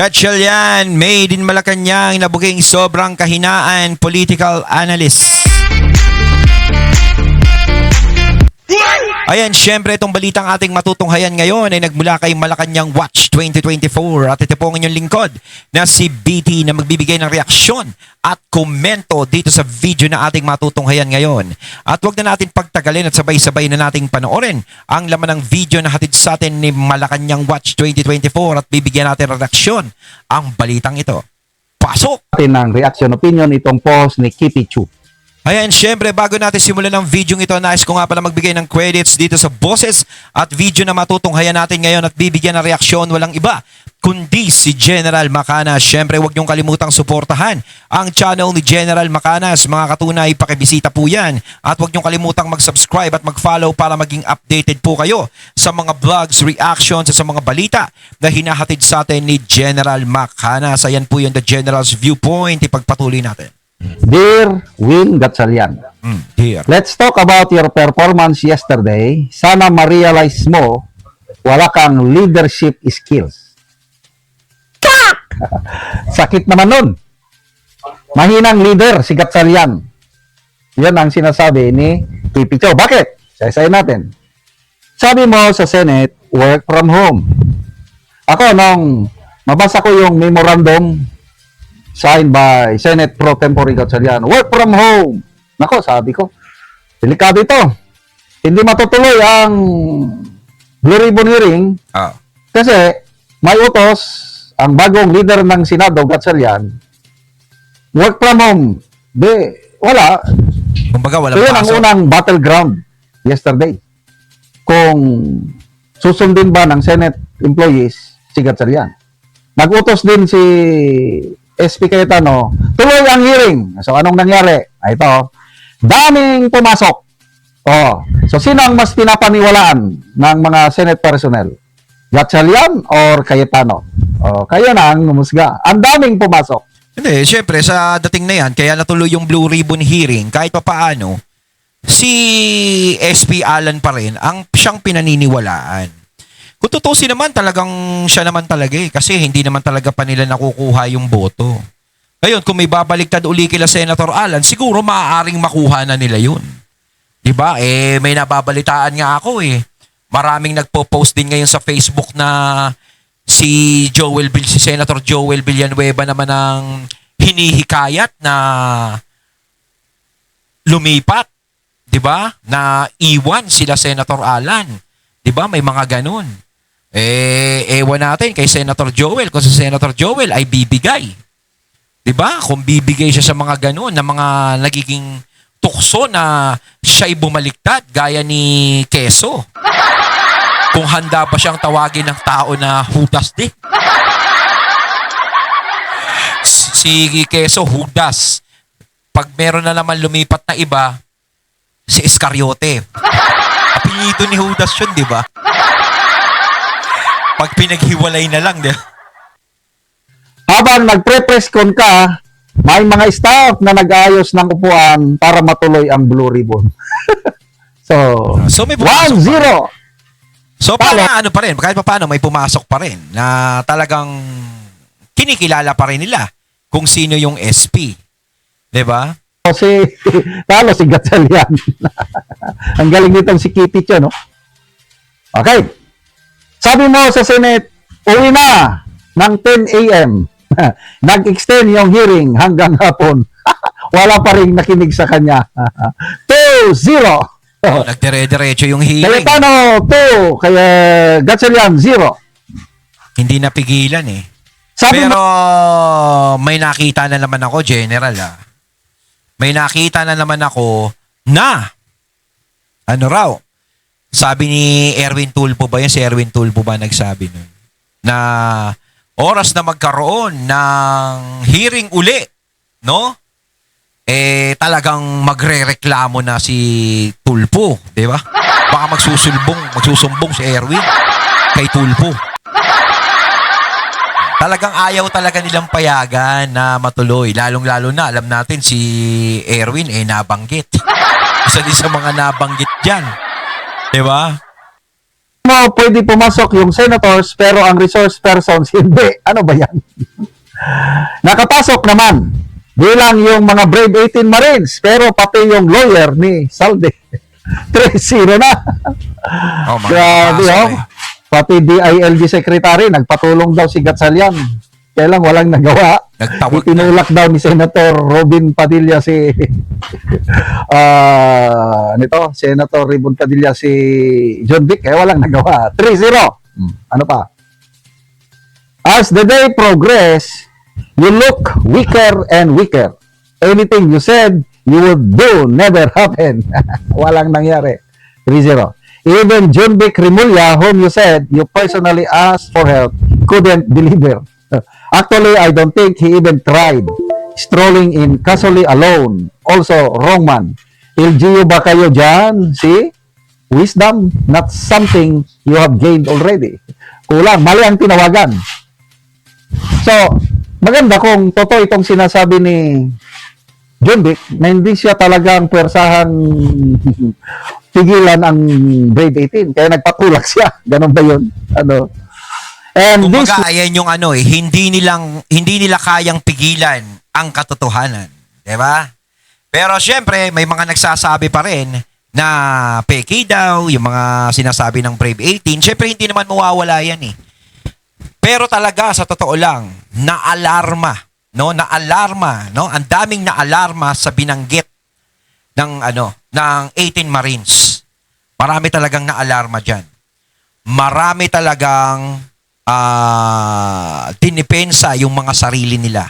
Gatchalian, made in Malacanang, nabuging sobrang kahinaan, political analyst. Ayan, syempre itong balitang ating matutunghayan ngayon ay nagmula kay Malacanang Watch 2024 at ito po ang inyong lingkod na si BT na magbibigay ng reaksyon at komento dito sa video na ating matutunghayan ngayon. At wag na natin pagtagalin at sabay-sabay na nating panoorin ang laman ng video na hatid sa atin ni Malacanang Watch 2024 at bibigyan natin ng reaksyon ang balitang ito. Pasok! Ng reaction opinion itong post ni Kitty Chu. Ayan, syempre bago natin simulan ng video ito, nais ko nga pala magbigay ng credits dito sa boses at video na matutunghayan natin ngayon at bibigyan ng reaksyon walang iba kundi si General Macanas. Syempre huwag niyong kalimutang suportahan ang channel ni General Macanas. Mga katunay, pakibisita po yan. At huwag niyong kalimutang mag-subscribe at mag-follow para maging updated po kayo sa mga vlogs, reactions at sa mga balita na hinahatid sa atin ni General Macanas. Ayan po yung The General's Viewpoint. Ipagpatuloy natin. Dear Win Gatchalian, Dear. let's talk about your performance yesterday. Sana ma-realize mo, wala kang leadership skills. Sakit naman nun. Mahinang leader si Gatchalian. Yan ang sinasabi ni Pipi Chow. Bakit? Saysay natin. Sabi mo sa Senate, work from home. Ako, nung mabasa ko yung memorandum signed by Senate Pro Tempore Gatchalian, work from home. Nako, sabi ko, delikado ito. Hindi matutuloy ang Blue Ribbon hearing kasi may utos ang bagong leader ng Senado, Gatchalian, work from home. Wala. Kumbaga, wala So yun ang unang battleground yesterday. Kung susundin ba ng Senate employees si Gatchalian. Nag-utos din si SP Cayetano, tuloy ang hearing. So, anong nangyari? Ito, daming pumasok. So, sino ang mas pinapaniwalaan ng mga Senate personnel? Gatchalian or Cayetano? Kayo na ang humusga. Ang daming pumasok. Hindi, syempre, sa dating na yan, kaya natuloy yung Blue Ribbon hearing, kahit pa paano, si SP Alan pa rin ang siyang pinaniniwalaan. Kung tutusin naman, talagang siya naman talaga kasi hindi naman talaga pa nila nakukuha yung boto. Ngayon, kung may babaliktad uli kila Senator Alan, siguro maaaring makuha na nila yun. Diba? May nababalitaan nga ako Maraming nagpo-post din ngayon sa Facebook na si Senator Joel Villanueva naman ang hinihikayat na lumipat. Diba? Na iwan sila Senator Alan. Diba? May mga ganun. Ewan natin kay Senator Joel, kung si Senator Joel ay bibigay. Diba? Kung bibigay siya sa mga ganun, na mga nagiging tukso na siya'y bumaliktad, gaya ni Quezon. Kung handa ba siyang tawagin ng tao na Judas din. Si Quezon, Judas. Pag meron na naman lumipat na iba, si Iscariote. Apelyido ni Judas yun, di ba? Pag pinaghiwalay na lang, di ba? Habang nagpre-press con ka, may mga staff na nag-ayos ng upuan para matuloy ang Blue Ribbon. So may pumasok 1-0. So, ano pa rin, kahit pa paano, may pumasok pa rin na talagang kinikilala pa rin nila kung sino yung SP. Di ba? Talo si Gatchalian. Ang galing nitong si Kitty Chu, no? Okay. Sabi mo sa Senate, uwi na ng 10 a.m. Nag-extend yung hearing hanggang hapon. Wala pa rin nakinig sa kanya. 2-0. Nagdire-diretso yung hearing. Cayetano, 2. Kaya Gatchalian, 0. Hindi napigilan Pero may nakita na naman ako, General May nakita na naman ako na ano raw, sabi ni Erwin Tulfo ba yan? Si Erwin Tulfo ba nagsabi nun? Na oras na magkaroon ng hearing uli, no? Talagang magre-reklamo na si Tulfo, di ba? Baka magsusumbong si Erwin kay Tulfo. Talagang ayaw talaga nilang payagan na matuloy. Lalong-lalo na, alam natin si Erwin nabanggit. Isa din sa mga nabanggit dyan. Diba? mo pwede pumasok yung senators pero ang resource persons hindi. Ano ba yan? Nakapasok naman bilang yung mga Brave 18 Marines pero pati yung lawyer ni Salde. 3-0 na. Oh, mga Grabe, kapasok oh. Pati DILG secretary, nagpatulong daw si Gatchalian. Kaya lang walang nagawa. Nagtawag na. Itinulak daw ni Senator Robin Padilla si Senator Robin Padilla si John Vic, kaya walang nagawa. 3-0. Ano pa? As the day progress, you look weaker and weaker. Anything you said you would do never happen. Walang nangyari. 3-0. Even John Vic Rimulya, whom you said you personally asked for help, couldn't deliver. Actually, I don't think he even tried. Strolling in casually alone. Also, wrong man. LGU ba kayo dyan? See? Wisdom, not something you have gained already. Kulang. Mali ang tinawagan. So, maganda kung totoo itong sinasabi ni John Vic na hindi siya talagang puwersahang pigilan ang Brave 18. Kaya nagpatulak siya. Ganon ba yun? Ano? And this, Kumbaga, ayan yung hindi nila kayang pigilan ang katotohanan. Diba? Pero syempre, may mga nagsasabi pa rin na peke daw, yung mga sinasabi ng Brave 18. Syempre, hindi naman mawawala yan eh. Pero talaga, sa totoo lang, naalarma, no? Ang daming naalarma sa binanggit ng ng 18 Marines. Marami talagang naalarma diyan. Marami talagang dinipensa yung mga sarili nila.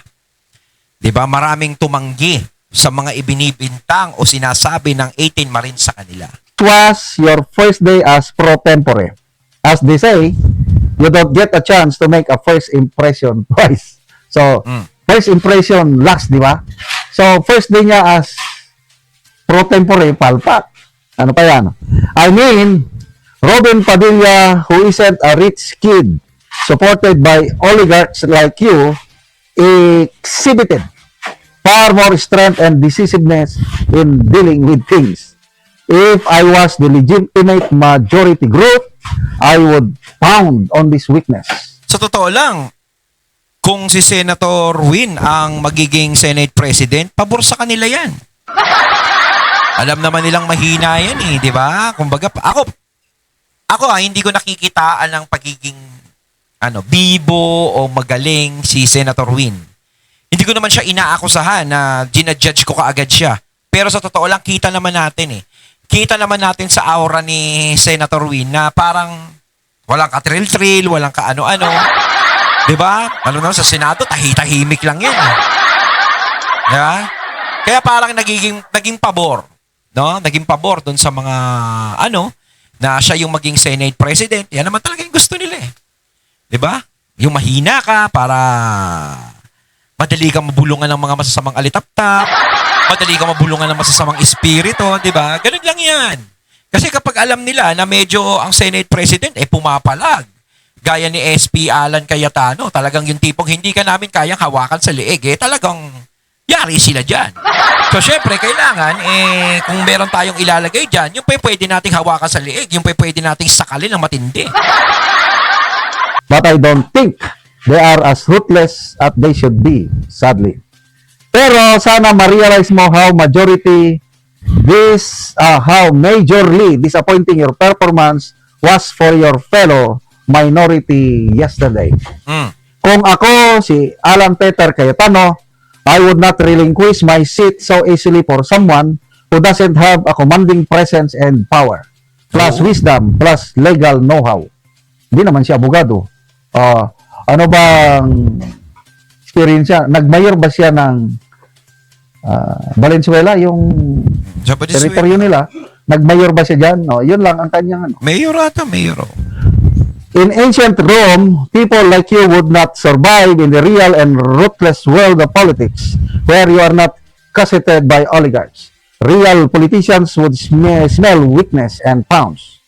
'Di ba? Maraming tumanggi sa mga ibinibintang o sinasabi ng 18 Marines sa kanila. was your first day as pro tempore. As they say, you don't get a chance to make a first impression twice. So, first impression last, di ba? So, first day niya as pro tempore, palpak. Ano pa yan? I mean, Robin Padilla, who isn't a rich kid, supported by oligarchs like you, exhibited far more strength and decisiveness in dealing with things. If I was the legitimate majority group, I would pound on this weakness. Sa totoo lang, kung si Senator Win ang magiging Senate President, pabor sa kanila yan. Alam naman nilang mahina yan eh, di ba? Kumbaga, ako hindi ko nakikitaan ng pagiging bibo o magaling si Senator Win. Hindi ko naman siya inaakusahan na ginajudge ko kaagad siya. Pero sa totoo lang, kita naman natin eh. Kita naman natin sa aura ni Senator Win na parang walang katril-trill, walang kaano-ano. Diba? Ano naman sa Senado, tahimik lang yan. Diba? Kaya parang naging pabor. No? Naging pabor dun sa mga na siya yung maging Senate President. Yan naman talaga yung gusto nila eh. Diba? Yung mahina ka para madali kang mabulungan ng mga masasamang alitaptap, madali kang mabulungan ng masasamang espiritu, di ba? Ganun lang yan. Kasi kapag alam nila na medyo ang Senate President pumapalag, gaya ni SP Alan Cayetano, talagang yung tipong hindi ka namin kayang hawakan sa leeg, talagang yari sila dyan. So, syempre, kailangan, kung meron tayong ilalagay dyan, yung pwede nating hawakan sa leeg, yung pwede nating sakalin ng matindi. But I don't think they are as ruthless as they should be, sadly. Pero sana ma-realize mo how majorly disappointing your performance was for your fellow minority yesterday. Kung ako, si Alan Peter Cayetano, I would not relinquish my seat so easily for someone who doesn't have a commanding presence and power, plus wisdom, plus legal know-how. Hindi naman siya abogado. Ano bang experience siya? Nag-mayor ba siya ng Valenzuela, yung teritoryo nila? Nag-mayor ba siya dyan? No, yun lang ang kanyang Mayor ata, mayor. In ancient Rome, people like you would not survive in the real and ruthless world of politics, where you are not cosseted by oligarchs. Real politicians would smell weakness and pounce.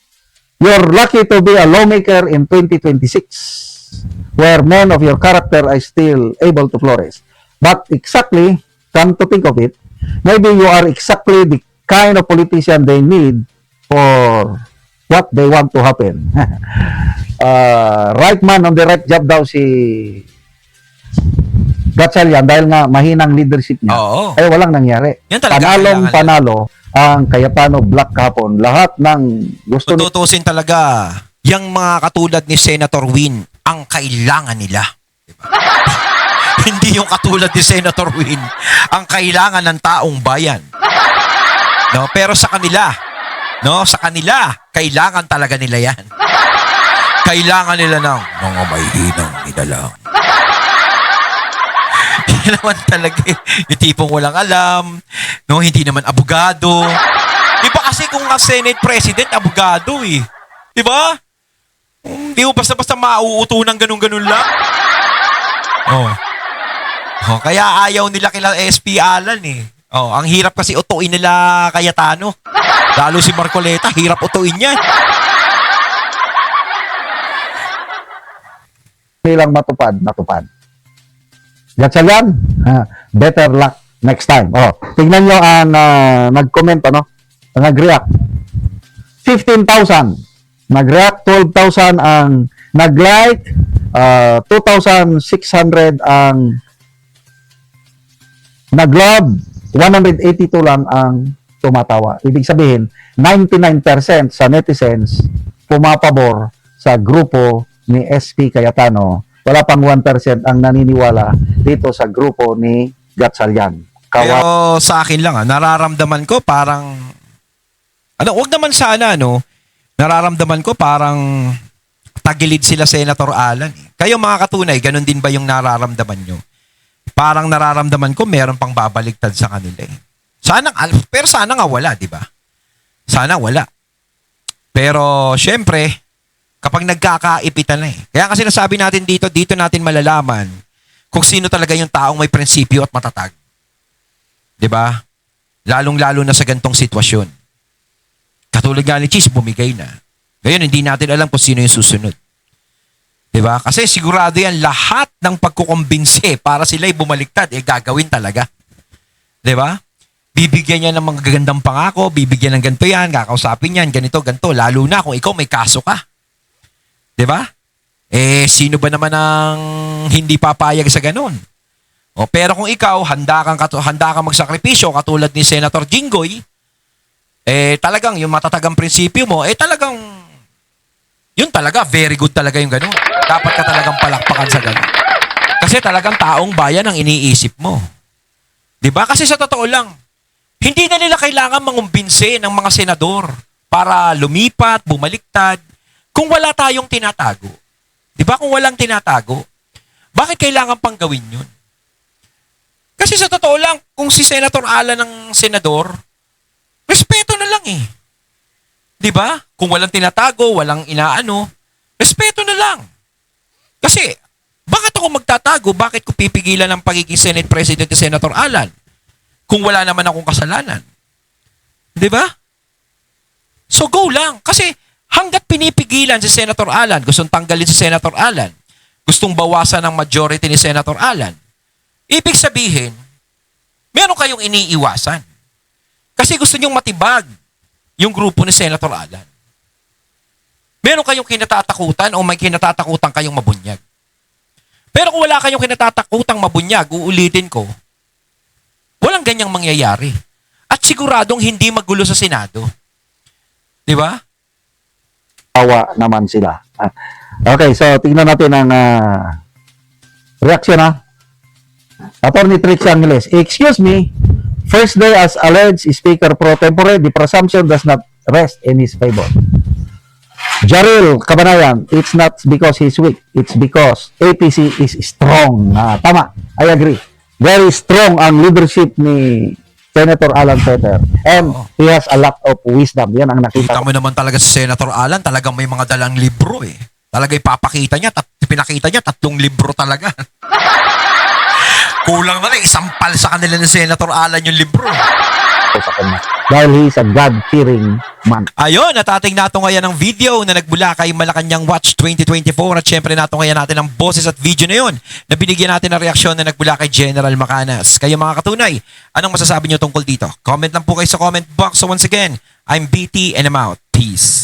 You're lucky to be a lawmaker in 2026, where men of your character are still able to flourish. But exactly, come to think of it, maybe you are exactly the kind of politician they need for what they want to happen. Right man on the right job daw si Gatchalian dahil nga mahinang leadership niya. Oo. Ay walang nangyari. Yan talaga Panalong kailangan panalo ang Cayetano Black kahapon. Lahat ng gusto Kung tutusin talaga, yung mga katulad ni Senator Win, ang kailangan nila. Diba? Hindi yung katulad ni Senator Win, ang kailangan ng taong bayan. No, pero sa kanila, kailangan talaga nila yan. Kailangan nila ng mga mahihinang nilalang. Yan naman talaga yung tipong walang alam, no, hindi naman abogado. Iba kasi kung nga Senate President, abogado eh. Diba? Hindi mo basta-basta mauuto ng ganun-ganun lang. Kaya ayaw nila kila SP Alan eh. Ang hirap kasi utuin nila Cayetano. Lalo si Marcoleta, hirap utuin yan. nilang natupad. Gatchalian, better luck next time. Tingnan nyo ang nag-comment, nag-react. 15,000. Nag-react, 12,000 ang nag-like, 2,600 ang nag-love, 182 lang ang tumatawa. Ibig sabihin, 99% sa netizens pumapabor sa grupo ni SP Cayetano. Wala pang 1% ang naniniwala dito sa grupo ni Gatchalian. Pero sa akin lang, nararamdaman ko parang, wag naman sana, nararamdaman ko parang tagilid sila Senator Alan. Kayo mga katunay, ganun din ba yung nararamdaman nyo? Parang nararamdaman ko meron pang babaligtad sa kanila eh. Pero sana nga wala, di ba? Sana wala. Pero syempre, kapag nagkakaipitan na eh. Kaya kasi nasabi natin dito natin malalaman kung sino talaga yung taong may prinsipyo at matatag. Di ba? Lalong-lalo na sa gantong sitwasyon. Katulad nga ni Cheese, bumigay na. Ngayon, hindi natin alam kung sino yung susunod. Diba? Kasi sigurado yan, lahat ng pagkukumbinse para sila'y bumaliktad, gagawin talaga. Diba? Bibigyan niya ng mga gagandang pangako, bibigyan ng ganito yan, kakausapin yan, ganito, ganito. Lalo na kung ikaw may kaso ka. Diba? Sino ba naman ang hindi papayag sa ganun? Pero kung ikaw, handa kang magsakripisyo, katulad ni Senator Jinggoy, talagang yung matatagang prinsipyo mo, talagang, yun talaga, very good talaga yung ganun. Dapat ka talagang palakpakan sa ganun. Kasi talagang taong bayan ang iniisip mo. Diba? Kasi sa totoo lang, hindi na nila kailangan mangumbinse ng mga senador para lumipat, bumaliktad, kung wala tayong tinatago. Diba? Kung walang tinatago, bakit kailangan pang gawin yun? Kasi sa totoo lang, kung si Senator Alan ang senador, respeto na lang eh. Diba? Kung walang tinatago, walang inaano, respeto na lang. Kasi, bakit ako magtatago? Bakit ko pipigilan ang pagiging Senate President ni Senator Alan? Kung wala naman akong kasalanan. Diba? So go lang. Kasi hanggat pinipigilan si Senator Alan, gustong tanggalin si Senator Alan, gustong bawasan ang majority ni Senator Alan, ibig sabihin, meron kayong iniiwasan. Kasi gusto nyong matibag yung grupo ni Senator Alan. Meron kayong kinatatakutan o may kinatatakutan kayong mabunyag. Pero kung wala kayong kinatatakutang mabunyag, uulitin ko, walang ganyang mangyayari. At siguradong hindi magulo sa Senado. Di ba? Tawa naman sila. Okay, so tingnan natin ang reaksyon Attorney Trix Angeles. Excuse me, first day as alleged Speaker pro tempore, the presumption does not rest in his favor. Jaril Kabanayan, it's not because he's weak, it's because APC is strong. Tama, I agree. Very strong ang leadership ni Senator Alan Peter. And he has a lot of wisdom. Yan ang nakita Kita mo naman talaga si Senator Alan, talagang may mga dalang libro eh. Talaga ipapakita niya, pinakita niya, 3 libro talaga. Kulang na rin, isampal sa kanila ni Senator Alan yung libro. sa kanya. Dahil he's a God-fearing man. Ayun, natating nato ngayon ang video na nagbula kay Malacanang Watch 2024 at syempre nato ngayon natin ang boses at video na yun na binigyan natin ng reaksyon na nagbula kay General Macanas. Kayo mga katunay, anong masasabi nyo tungkol dito? Comment lang po kayo sa comment box. So once again, I'm BT and I'm out. Peace.